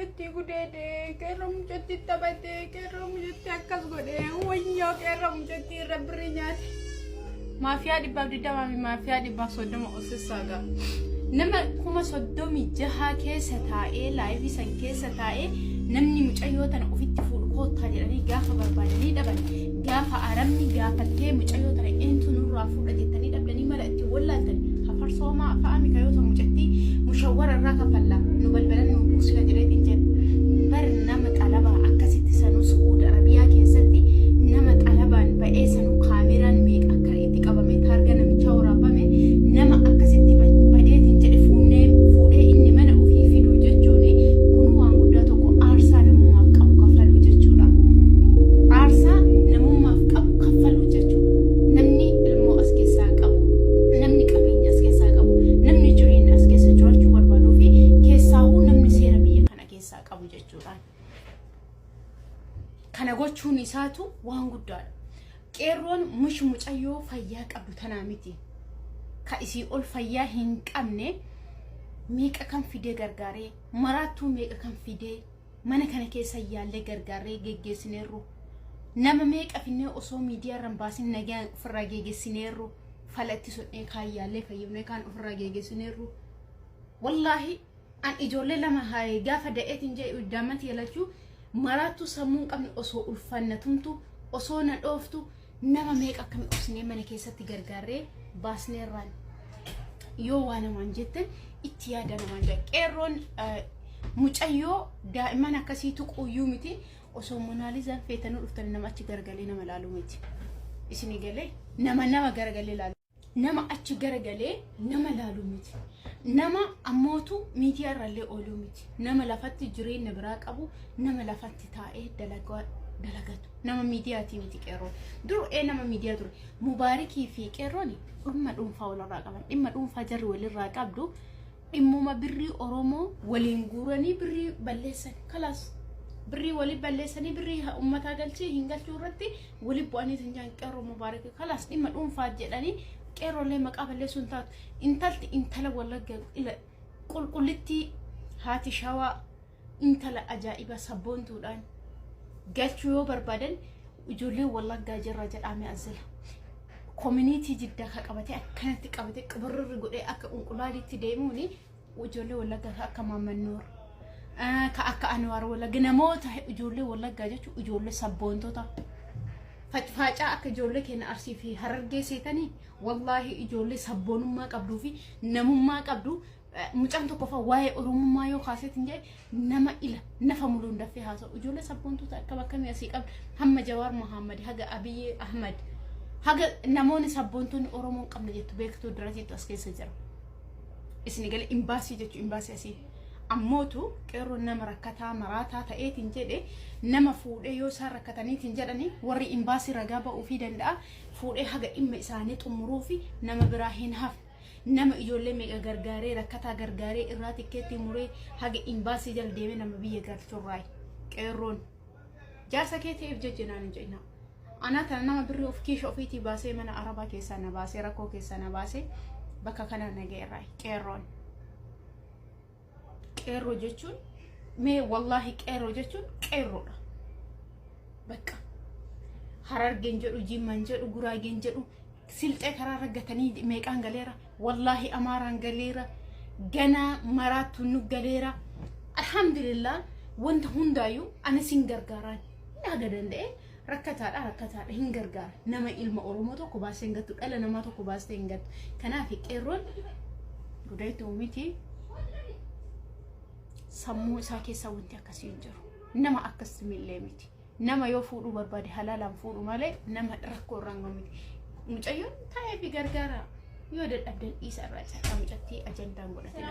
mucatti gudede kerro mucatti tabate kerro mucatti akkas gode wayyo kerro mucatti rabrinyat mafia di babdi dama mafia di basodama ossaga nama kuma soddomi jaha keessa taa'ee live san keessa taa'ee namni mucayyootan ofitti fuudhu koottaa jedhanii gaafa barbaadanii dhaban gaafa aramni gaafattee mucayyootan eentu nurraa fuudha jettanii dhabdanii mala itti wallaaltan hafarsooma fa'ami kayoota mucatti mushawwara irraa kafalla nu balbalan nu buusika jedheetiin jedhu bar nama xalabaa akkasitti sanuu Saudi Arabiyaa keessatti nama xalabaan ba'ee sanuu kaameraan meeqa akka itti qabamee taarga namichaa waraabame nama akkasitti badeetiin jedhe fuudhee inni mana ofii fiduu jechuun kun waan guddaa tokko aarsaa namummaaf qabu kaffalu jechuudha. Aarsaa namummaaf qabu kaffalu jechuudha. Namni ilmoo as keessaa qabu, namni qabeenya as keessaa qabu, namni jireenya as keessa jiraachuu barbaaduu fi keessaahuu namni seera biyya kana keessaa qabu jechuudha. Kana gochuun isaatu waan guddaadha. Qeerroon mucayyoo fayyaa qabdu tanaa miti. Ka isii ol fayyaa hin qabne meeqa kan fidee gargaaree maraattuu meeqa kan fidee mana kana keessa yaallee gargaaree geggeessineerru nama meeqa finnee osoo miidiyaa irraan baasin nagaa ofirraa geggeessineerru falatti sodhee kaan yaallee fayyumnee kaan ofirraa geggeessineerru wallaahi an ijoollee lama gaafa da'eetiin jedhu daamatti yaalachuu maraattuu sammuu qabne osoo ulfannatumtu osoo na dhooftu nama meeqa akkami osnee mana keessatti gargaaree baasneerraan yoo waan namaan jette itti yaada namaan jette qeerroon mucayyoo daa'imman akkasiitu quyyuu miti osoo monaalizaan feetanii dhuftanii nama achi garagalee nama laaluu miti isin galee nama garagalee laaluu nama achi garagalee nama laaluu miti nama ammootu miidiyaa irrallee ooluu miti nama lafatti jireenya biraa qabu nama lafatti taa'ee dalagatu nama miidiyaati miti qeerroon dur nama miidiyaa ture mubaarikii fi qeerroon dhimma dhuunfaa walirraa qaban dhimma dhuunfaa jarri walirraa qabdu dhimmuma birrii oromoo waliin guuranii birrii balleessan kalaas birrii walii balleessanii birrii ummataa galchee hin galchuu irratti walii bu'anii tinjaan qeerroo mubaarik kalaas dhimma dhuunfaa jedhanii qeerroolee maqaa balleessuun taatu intalti intala wallagga qulqullitti haati shawaa intala ajaa'iba sabboontuudhaan galchuu yoo barbaadan ijoollee wallaggaa jirra jedhamee azala community jiddaa ka qabate akkanatti qabate qabarri godhee akka unqulaalitti deemuuni ijoollee wallaggaa akka maammannoor ka akka anwaar wallagga namoota ijoollee wallaggaa jechuun ijoollee sabboontota faacaa akka ijoollee keenya arsii fi harargee seetanii wallaahi ijoollee sabboonummaa qabduu fi namummaa qabdu mucaan tokko fa waa'ee oromummaa yoo kaaseetiin jedhe nama ila nafa muluun dafee haasa'u ijoollee sabboontoota akka bakkamii asii qabdu hamma Jawaar Muhammad haga Abiy Ahmad haga namoonni sabboontonni oromoon qabna jettu beektuu diratiitu as keessa jira isin galee imbaasii jechuun imbaasii asii ammootu qeerroon nama rakkataa maraataa ta'eetiin jedhe nama fuudhee yoo isaan rakkataniitiin jedhanii warri imbaasii ragaa ba'uu fi danda'a fuudhee haga dhimma isaanii xumuruu fi nama biraa hin hafne nama ijoollee meeqa gargaaree rakkataa gargaaree irraa tikkeetti muree haga imbaasii jala deemee nama biyya galchurraay qeerroon jaarsa keetiif jejjenaan hin jenna ana kana nama birrii of kiisha ofiitii baasee mana arabaa keessaa na baasee rakkoo keessaa na baasee bakka kana nageerraay qeerroo jechuun mee wallaahi qeerroo jechuun qeerroodha bakka harargeen jedhu jimman jedhu guraageen jedhu silxee karaa raggatanii meeqaan galeera wallahi amaaraan galeera gana maraattu nu galeera alhamdulillah wanta hundaayyuu ana sin gargaaraan naaga danda'e rakkataadha hin gargaara nama ilma oromoo tokko baasee hin gattu dhala namaa tokko baasee hin gattu kanaaf qeerroon gudaytu miti sammuu isaa keessa wanti akkasii hin jiru nama akkasumillee miti nama yoo fuudhuu barbaade halaalaan fuudhu malee nama rakkoo irraan miti mucayyoon taa'ee fi gargaara yoo dadhabdan dhiisa irraa caalaa mucattii ajandaan godhatina